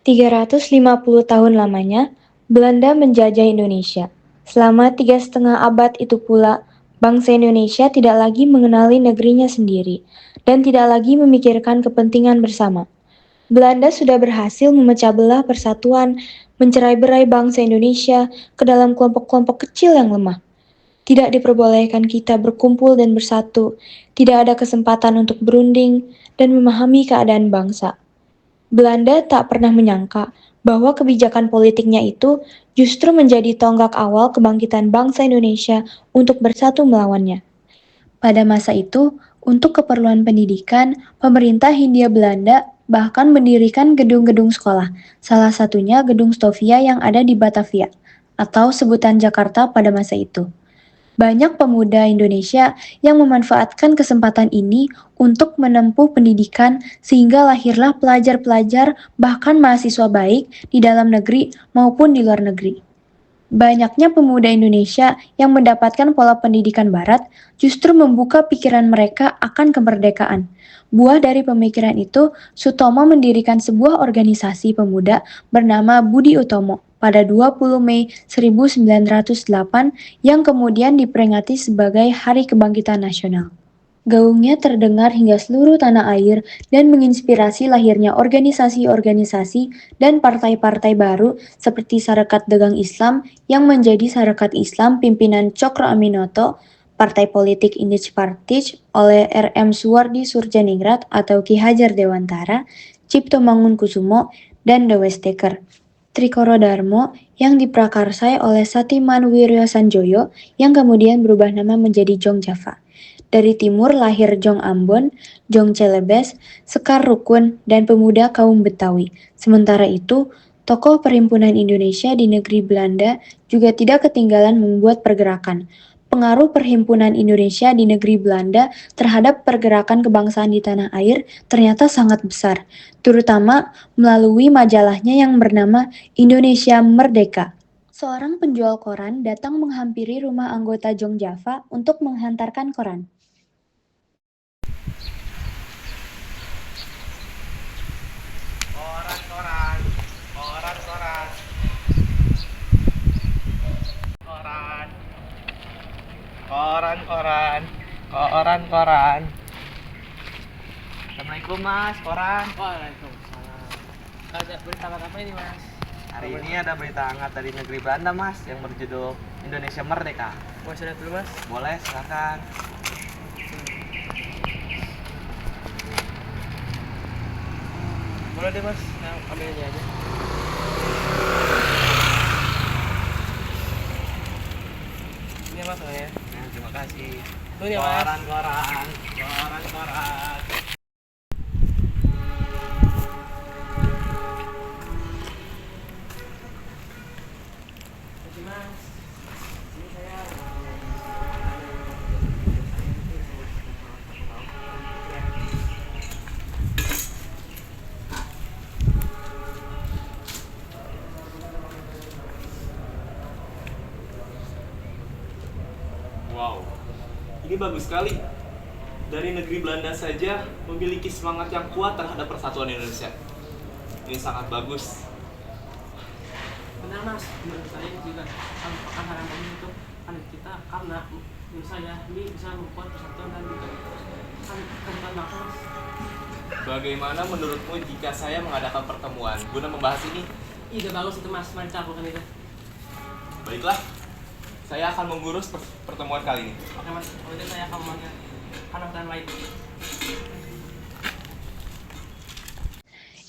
350 tahun lamanya, Belanda menjajah Indonesia. Selama 3,5 abad itu pula, bangsa Indonesia tidak lagi mengenali negerinya sendiri dan tidak lagi memikirkan kepentingan bersama. Belanda sudah berhasil memecah belah persatuan, mencerai-berai bangsa Indonesia ke dalam kelompok-kelompok kecil yang lemah. Tidak diperbolehkan kita berkumpul dan bersatu, tidak ada kesempatan untuk berunding dan memahami keadaan bangsa. Belanda tak pernah menyangka bahwa kebijakan politiknya itu justru menjadi tonggak awal kebangkitan bangsa Indonesia untuk bersatu melawannya. Pada masa itu, untuk keperluan pendidikan, pemerintah Hindia Belanda bahkan mendirikan gedung-gedung sekolah, salah satunya Gedung Stovia yang ada di Batavia, atau sebutan Jakarta pada masa itu. Banyak pemuda Indonesia yang memanfaatkan kesempatan ini untuk menempuh pendidikan sehingga lahirlah pelajar-pelajar bahkan mahasiswa baik di dalam negeri maupun di luar negeri. Banyaknya pemuda Indonesia yang mendapatkan pola pendidikan barat justru membuka pikiran mereka akan kemerdekaan. Buah dari pemikiran itu, Sutomo mendirikan sebuah organisasi pemuda bernama Budi Utomo pada 20 Mei 1908 yang kemudian diperingati sebagai Hari Kebangkitan Nasional. Gaungnya terdengar hingga seluruh tanah air dan menginspirasi lahirnya organisasi-organisasi dan partai-partai baru seperti Sarekat Dagang Islam yang menjadi Sarekat Islam pimpinan Cokro Aminoto, Partai Politik Indige Partij oleh R.M. Suwardi Surjaningrat atau Ki Hajar Dewantara, Cipto Mangunkusumo, dan Dewesteker. Trikoro Darmo yang diprakarsai oleh Satiman Wiryo Sanjoyo yang kemudian berubah nama menjadi Jong Java. Dari timur lahir Jong Ambon, Jong Celebes, Sekar Rukun, dan pemuda kaum Betawi. Sementara itu, tokoh Perhimpunan Indonesia di negeri Belanda juga tidak ketinggalan membuat pergerakan. Pengaruh Perhimpunan Indonesia di negeri Belanda terhadap pergerakan kebangsaan di tanah air ternyata sangat besar, terutama melalui majalahnya yang bernama Indonesia Merdeka. Seorang penjual koran datang menghampiri rumah anggota Jong Java untuk menghantarkan koran. Koran, koran, koran, koran, koran, koran, koran, koran. Assalamualaikum mas, koran. Waalaikumsalam. Ada berita apa ini mas? Hari ini ada berita hangat dari negeri Belanda mas, yang berjudul Indonesia Merdeka. Mau saya lihat dulu mas? Boleh, silakan. Boleh deh mas, nah, ambil ini aja. Ini mas ya. Nah, terima kasih. Tuh ya mas. Koran, koran, koran, koran. Terima kasih mas. Ini saya. Wow, ini bagus sekali. Dari negeri Belanda saja memiliki semangat yang kuat terhadap persatuan Indonesia. Ini sangat bagus. Benar mas, menurut saya juga akan harapan untuk anak kita karena menurut saya ini bisa membuat persatuan dan kehidupan bangsa mas. Bagaimana menurutmu jika saya mengadakan pertemuan guna membahas ini? Ide bagus itu mas, mari kita lakukan itu. Baiklah, saya akan mengurus pertemuan kali ini. Oke mas, kemudian saya akan memanggil anak lain.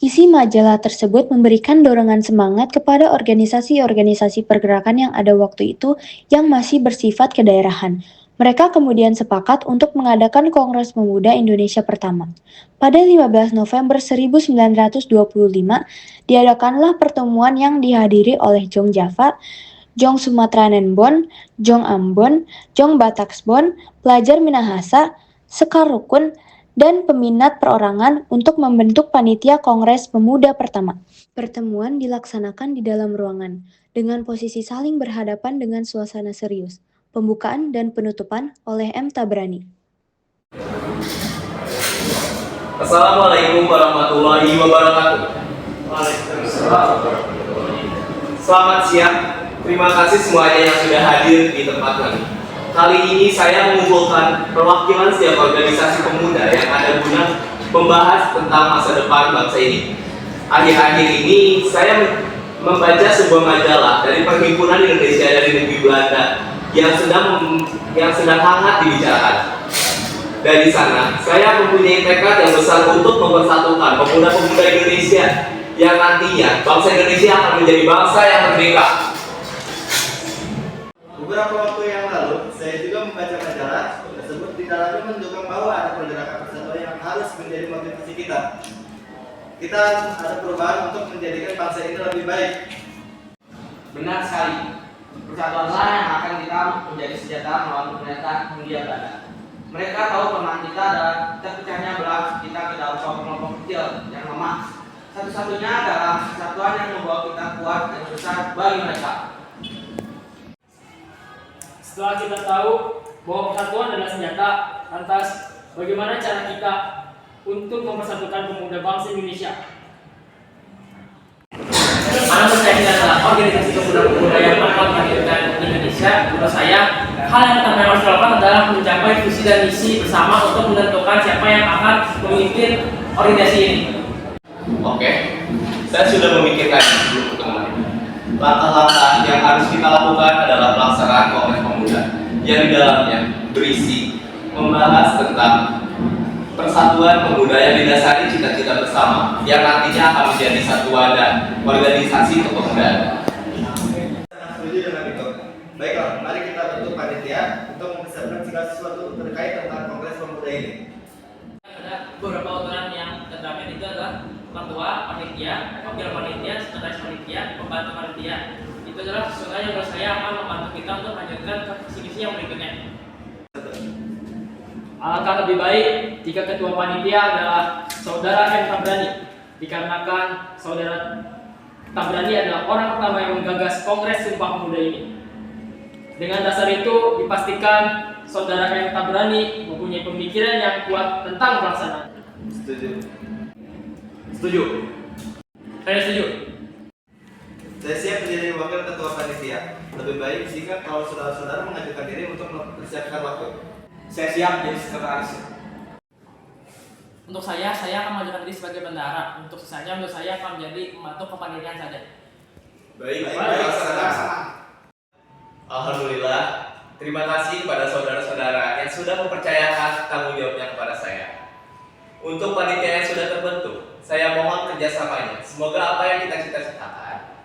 Isi majalah tersebut memberikan dorongan semangat kepada organisasi-organisasi pergerakan yang ada waktu itu yang masih bersifat kedaerahan. Mereka kemudian sepakat untuk mengadakan Kongres Pemuda Indonesia pertama. Pada 15 November 1925, diadakanlah pertemuan yang dihadiri oleh Jong Java, Jong Sumatranenbon, Jong Ambon, Jong Bataksbon, pelajar Minahasa, Sekar Rukun, dan peminat perorangan untuk membentuk panitia Kongres Pemuda pertama. Pertemuan dilaksanakan di dalam ruangan, dengan posisi saling berhadapan dengan suasana serius. Pembukaan dan penutupan oleh M. Tabrani. Assalamualaikum warahmatullahi wabarakatuh. Waalaikumsalam. Selamat siang. Terima kasih semuanya yang sudah hadir di tempat kami. Kali ini saya mengumpulkan perwakilan setiap organisasi pemuda yang ada guna membahas tentang masa depan bangsa ini. Akhir-akhir ini saya membaca sebuah majalah dari Perhimpunan Indonesia dari Negeri Belanda yang sedang hangat dibicarakan. Dari sana, saya mempunyai tekad yang besar untuk mempersatukan pemuda-pemuda Indonesia yang nantinya bangsa Indonesia akan menjadi bangsa yang merdeka. Beberapa waktu yang lalu, saya juga membaca majalah tersebut di dalamnya menunjukkan bahwa ada pergerakan persatuan yang harus menjadi motivasi kita. Kita ada perubahan untuk menjadikan bangsa ini lebih baik. Benar sekali. Persatuanlah yang akan kita menjadi senjata melawan pemerintahan Hindia Belanda. Mereka tahu kelemahan kita dan terpecahnya belah kita ke dalam kelompok kecil yang lemah. Satu-satunya adalah persatuan yang membawa kita kuat dan besar bagi mereka. Setelah kita tahu bahwa persatuan adalah senjata, lantas bagaimana cara kita untuk mempersatukan pemuda bangsa Indonesia? Karena saya ini adalah organisasi pemuda-pemuda yang akan menghadirkan Indonesia, menurut saya hal yang pertama yang harus dilakukan adalah mencapai visi dan misi bersama untuk menentukan siapa yang akan memimpin organisasi ini. Oke, saya sudah memikirkan sebelum pertemuan ini. Langkah-langkah yang harus kita lakukan adalah pelaksanaan Kongres Pemuda yang di dalamnya berisi membahas tentang persatuan pemuda yang didasari cita-cita bersama yang nantinya akan menjadi satu wadah organisasi kepemudaan. Sangat setuju dengan itu. Baiklah, mari kita bentuk panitia untuk mempersiapkan segala sesuatu terkait tentang Kongres Pemuda ini. Ada beberapa aturan yang terdapat itu adalah ketua panitia, wakil panitia, sekretaris panitia, pembantu panitia. Itu adalah sesuatu yang menurut saya akan membantu kita untuk melanjutkan ke visi-visi yang berikutnya. Alangkah lebih baik jika ketua panitia adalah saudara M. Tabrani, dikarenakan saudara Tabrani adalah orang pertama yang menggagas Kongres Sumpah Pemuda ini. Dengan dasar itu dipastikan saudara M. Tabrani mempunyai pemikiran yang kuat tentang pelaksanaan. Setuju. Setuju. Saya setuju. Saya siap menjadi wakil ketua panitia. Lebih baik jika kalau saudara-saudara mengajukan diri untuk mempersiapkan waktu. Saya siap jadi sekretaris. Untuk saya akan mengajukan diri sebagai bendahara. Untuk sisanya, menurut saya akan menjadi pembantu kepanitiaan saja. Baik, Laksanakan. Alhamdulillah, terima kasih kepada saudara-saudara yang sudah mempercayakan tanggung jawabnya kepada saya. Untuk panitia yang sudah terbentuk, saya mohon kerjasamanya. Semoga apa yang kita cita-citakan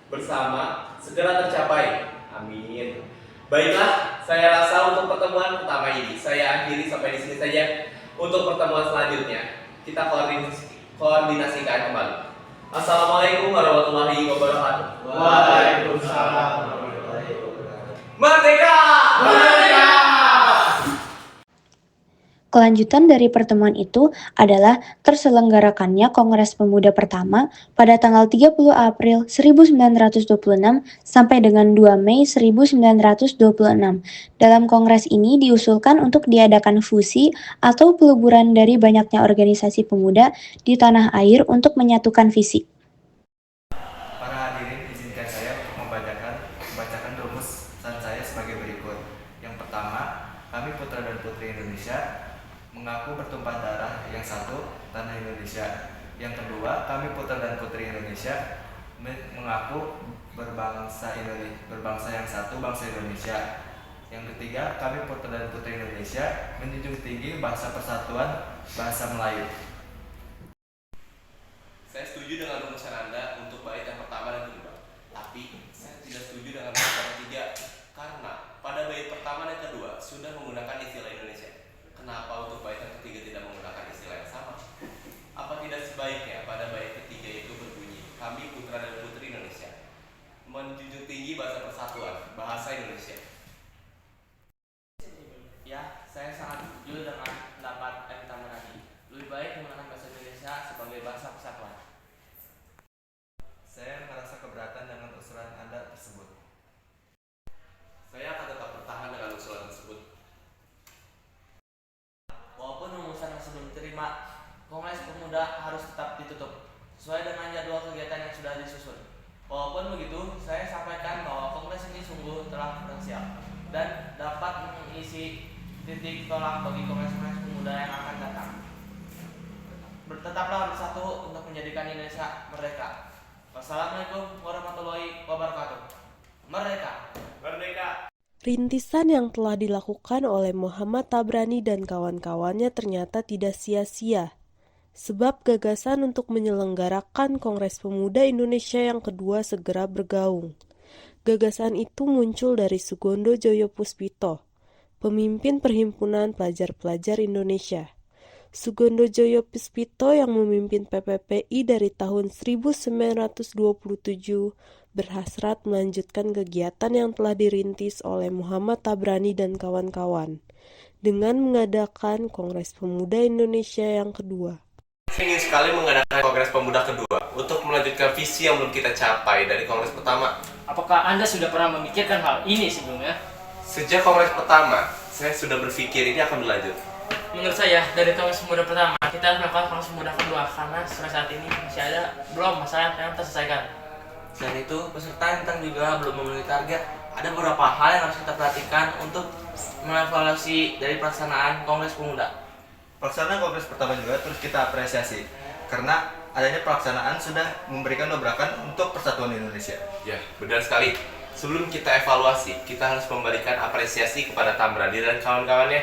bersama segera tercapai. Amin. Baiklah, saya rasa untuk pertemuan pertama ini saya akhiri sampai di sini saja. Untuk pertemuan selanjutnya kita koordinasikan kembali. Assalamualaikum warahmatullahi wabarakatuh. Waalaikumsalam. Merdeka! Merdeka! Kelanjutan dari pertemuan itu adalah terselenggarakannya Kongres Pemuda pertama pada tanggal 30 April 1926 sampai dengan 2 Mei 1926. Dalam kongres ini diusulkan untuk diadakan fusi atau peleburan dari banyaknya organisasi pemuda di tanah air untuk menyatukan visi. Para hadirin, izinkan saya untuk membacakan rumus saya sebagai berikut. Yang pertama, kami putra dan putri Indonesia mengaku bertumpah darah yang satu, tanah Indonesia. Yang kedua, kami putra dan putri Indonesia mengaku berbangsa yang satu, bangsa Indonesia. Yang ketiga, kami putra dan putri Indonesia menjunjung tinggi bahasa persatuan, bahasa Melayu. Saya setuju dengan rumusan Anda untuk bait yang pertama dan kedua. Tapi saya tidak setuju dengan bait yang ketiga karena pada bait pertama dan kedua sudah menggunakan istilah Indonesia. Kenapa untuk bait yang ketiga tidak menggunakan istilah yang sama? Apa tidak sebaiknya pada bait ketiga itu berbunyi, kami putra dan putri Indonesia menjunjung tinggi bahasa persatuan, bahasa Indonesia. Ya, saya sangat setuju dengan pendapat M. Tabrani. Lebih baik menggunakan bahasa Indonesia sebagai bahasa persatuan. Saya merasa keberatan dengan usulan Anda tersebut. Saya akan tetap bertahan dengan usulan tersebut. Walaupun rumusan tersebut diterima, Kongres Pemuda harus tetap ditutup. sesuai dengan jadwal kegiatan yang sudah disusun. Walaupun begitu, saya sampaikan bahwa kongres ini sungguh telah potensial dan dapat mengisi titik tolak bagi kongres-kongres pemuda yang akan datang. Tetaplah bersatu untuk menjadikan Indonesia merdeka. Wassalamualaikum warahmatullahi wabarakatuh. Merdeka! Merdeka! Rintisan yang telah dilakukan oleh Muhammad Tabrani dan kawan-kawannya ternyata tidak sia-sia. Sebab gagasan untuk menyelenggarakan Kongres Pemuda Indonesia yang kedua segera bergaung. Gagasan itu muncul dari Sugondo Joyo Puspito, pemimpin Perhimpunan Pelajar-Pelajar Indonesia. Sugondo Joyo Puspito yang memimpin PPPI dari tahun 1927 berhasrat melanjutkan kegiatan yang telah dirintis oleh Muhammad Tabrani dan kawan-kawan dengan mengadakan Kongres Pemuda Indonesia yang kedua. Saya ingin sekali mengadakan Kongres Pemuda kedua untuk melanjutkan visi yang belum kita capai dari Kongres pertama. Apakah Anda sudah pernah memikirkan hal ini sebelumnya? Sejak Kongres pertama, saya sudah berpikir ini akan berlanjut. Menurut saya, dari Kongres Pemuda pertama, kita harus melakukan Kongres Pemuda kedua karena sampai saat ini masih ada belum masalah yang terselesaikan. Selain itu, peserta yang juga belum memenuhi target. Ada beberapa hal yang harus kita perhatikan untuk mengevaluasi dari pelaksanaan Kongres Pemuda. Pelaksanaan kongres pertama juga terus kita apresiasi karena adanya pelaksanaan sudah memberikan dobrakan untuk persatuan Indonesia. Ya, benar sekali. Sebelum kita evaluasi, kita harus memberikan apresiasi kepada Tabrani dan kawan-kawannya.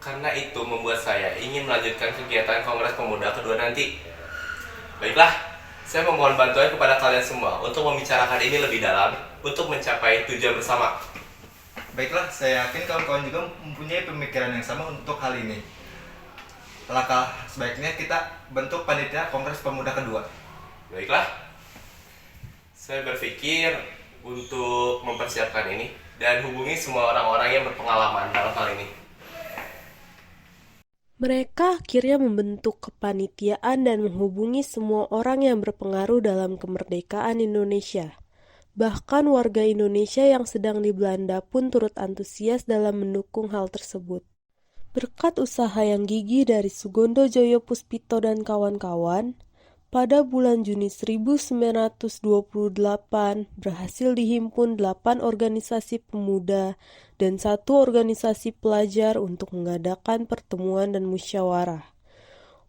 Karena itu membuat saya ingin melanjutkan kegiatan Kongres Pemuda kedua nanti. Baiklah, saya memohon bantuan kepada kalian semua untuk membicarakan ini lebih dalam untuk mencapai tujuan bersama. Baiklah, saya yakin kawan-kawan juga mempunyai pemikiran yang sama untuk hal ini. Langkah sebaiknya kita bentuk panitia Kongres Pemuda kedua. Baiklah, saya berpikir untuk mempersiapkan ini dan hubungi semua orang-orang yang berpengalaman dalam hal ini. Mereka akhirnya membentuk kepanitiaan dan menghubungi semua orang yang berpengaruh dalam kemerdekaan Indonesia. Bahkan warga Indonesia yang sedang di Belanda pun turut antusias dalam mendukung hal tersebut. Berkat usaha yang gigih dari Sugondo Joyo Puspito dan kawan-kawan, pada bulan Juni 1928 berhasil dihimpun 8 organisasi pemuda dan 1 organisasi pelajar untuk mengadakan pertemuan dan musyawarah.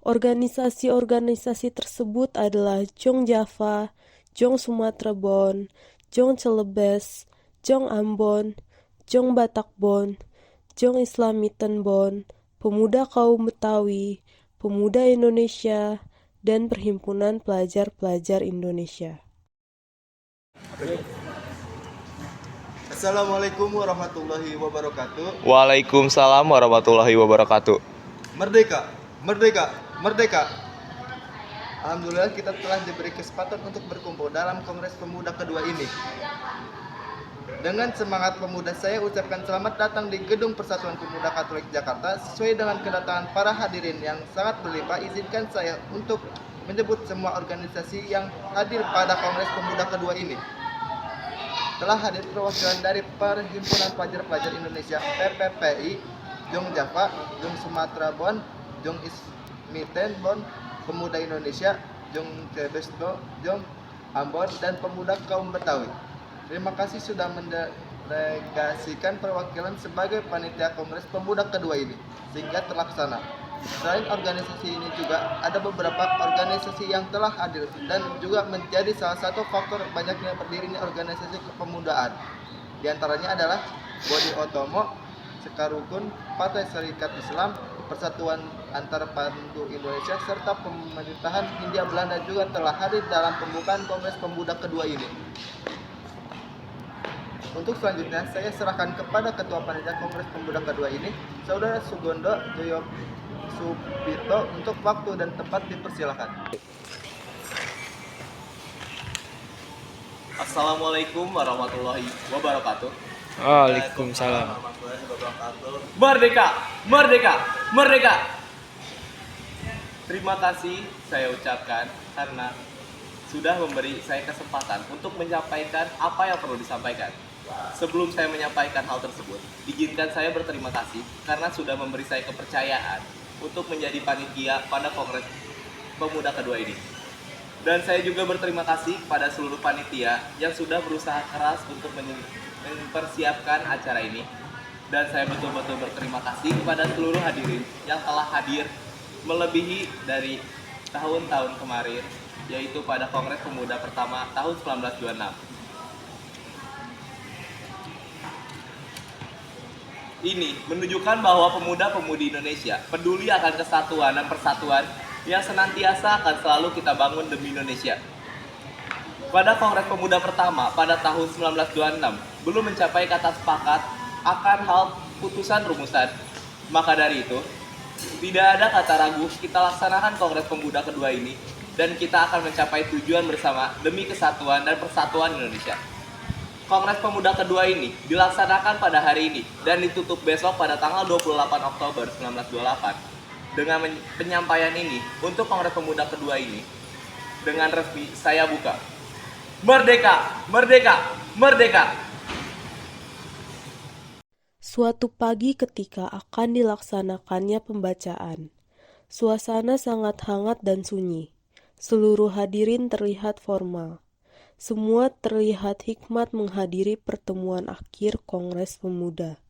Organisasi-organisasi tersebut adalah Jong Java, Jong Sumatera Bon, Jong Celebes, Jong Ambon, Jong Batak Bon, Jong Islamitan Bon, Pemuda Kaum Betawi, Pemuda Indonesia, dan Perhimpunan Pelajar-Pelajar Indonesia. Assalamualaikum warahmatullahi wabarakatuh. Waalaikumsalam warahmatullahi wabarakatuh. Merdeka, merdeka, merdeka. Alhamdulillah kita telah diberi kesempatan untuk berkumpul dalam Kongres Pemuda kedua ini. Dengan semangat pemuda saya ucapkan selamat datang di Gedung Persatuan Pemuda Katolik Jakarta. Sesuai dengan kedatangan para hadirin yang sangat berlimpah, izinkan saya untuk menyebut semua organisasi yang hadir pada Kongres Pemuda kedua ini. Telah hadir perwakilan dari Perhimpunan Pelajar-Pelajar Indonesia PPPI, Jong Java, Jong Sumatera Bon, Jong Ismiten Bon, Pemuda Indonesia, Jong Celebes, Jong Ambon, dan Pemuda Kaum Betawi. Terima kasih sudah mendelegasikan perwakilan sebagai panitia Kongres Pemuda kedua ini sehingga terlaksana. Selain organisasi ini juga ada beberapa organisasi yang telah hadir dan juga menjadi salah satu faktor banyaknya berdirinya organisasi kepemudaan. Di antaranya adalah Bodi Otomo, Sekarukun, Partai Serikat Islam, Persatuan Antarpandu Indonesia, serta pemerintahan Hindia Belanda juga telah hadir dalam pembukaan Kongres Pemuda kedua ini. Untuk selanjutnya, saya serahkan kepada Ketua Panitia Kongres Pemuda kedua ini, Saudara Sugondo Joyo Puspito, untuk waktu dan tempat dipersilakan. Assalamualaikum warahmatullahi wabarakatuh. Waalaikumsalam. Merdeka, merdeka, merdeka. Terima kasih saya ucapkan karena sudah memberi saya kesempatan untuk menyampaikan apa yang perlu disampaikan. Sebelum saya menyampaikan hal tersebut, izinkan saya berterima kasih karena sudah memberi saya kepercayaan untuk menjadi panitia pada Kongres Pemuda kedua ini. Dan saya juga berterima kasih kepada seluruh panitia yang sudah berusaha keras untuk mempersiapkan acara ini. Dan saya betul-betul berterima kasih kepada seluruh hadirin yang telah hadir melebihi dari tahun-tahun kemarin, yaitu pada Kongres Pemuda pertama tahun 1926. Ini menunjukkan bahwa pemuda-pemudi Indonesia peduli akan kesatuan dan persatuan yang senantiasa akan selalu kita bangun demi Indonesia. Pada Kongres Pemuda pertama pada tahun 1926 belum mencapai kata sepakat akan hal putusan rumusan. Maka dari itu, tidak ada kata ragu kita laksanakan Kongres Pemuda kedua ini dan kita akan mencapai tujuan bersama demi kesatuan dan persatuan Indonesia. Kongres Pemuda kedua ini dilaksanakan pada hari ini dan ditutup besok pada tanggal 28 Oktober 1928. Dengan penyampaian ini, untuk Kongres Pemuda kedua ini, dengan resmi saya buka. Merdeka! Merdeka! Merdeka! Suatu pagi ketika akan dilaksanakannya pembacaan, suasana sangat hangat dan sunyi. Seluruh hadirin terlihat formal. Semua terlihat hikmat menghadiri pertemuan akhir Kongres Pemuda.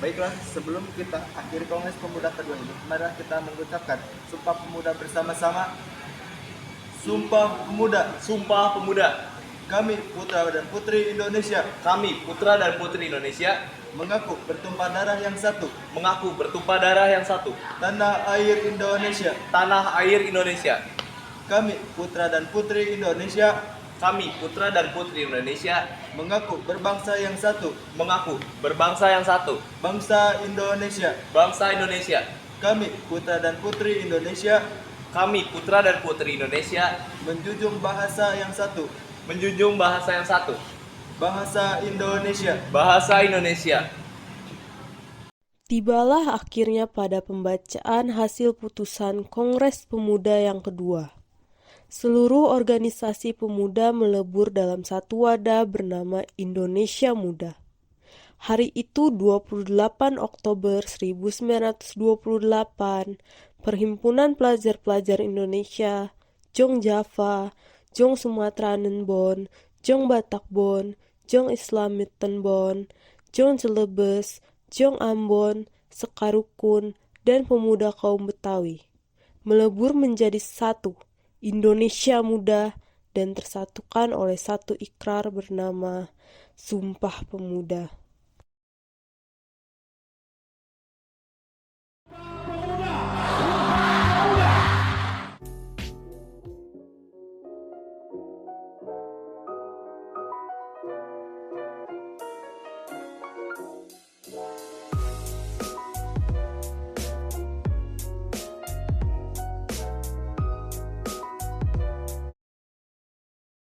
Baiklah, sebelum kita akhiri Kongres Pemuda kedua ini, mari kita mengucapkan Sumpah Pemuda bersama-sama. Sumpah Pemuda. Sumpah Pemuda. Kami putra dan putri Indonesia Kami, putra dan putri Indonesia, mengaku bertumpah darah yang satu, mengaku bertumpah darah yang satu, tanah air Indonesia. tanah air Indonesia. Kami putra dan putri Indonesia Kami, putra dan putri Indonesia, mengaku berbangsa yang satu, mengaku berbangsa yang satu, bangsa Indonesia. bangsa Indonesia. Kami putra dan putri Indonesia Kami, putra dan putri Indonesia, menjunjung bahasa yang satu, menjunjung bahasa yang satu, bahasa Indonesia. bahasa Indonesia. Tibalah akhirnya pada pembacaan hasil putusan Kongres Pemuda yang kedua. Seluruh organisasi pemuda melebur dalam satu wadah bernama Indonesia Muda. Hari itu 28 Oktober 1928, Perhimpunan Pelajar-Pelajar Indonesia, Jong Java, Jong Sumatera Nenbon, Jong Batak Bon, Jong Islamit Tenbon, Jong Celebes, Jong Ambon, Sekarukun, dan pemuda kaum Betawi melebur menjadi satu, Indonesia Muda, dan tersatukan oleh satu ikrar bernama Sumpah Pemuda.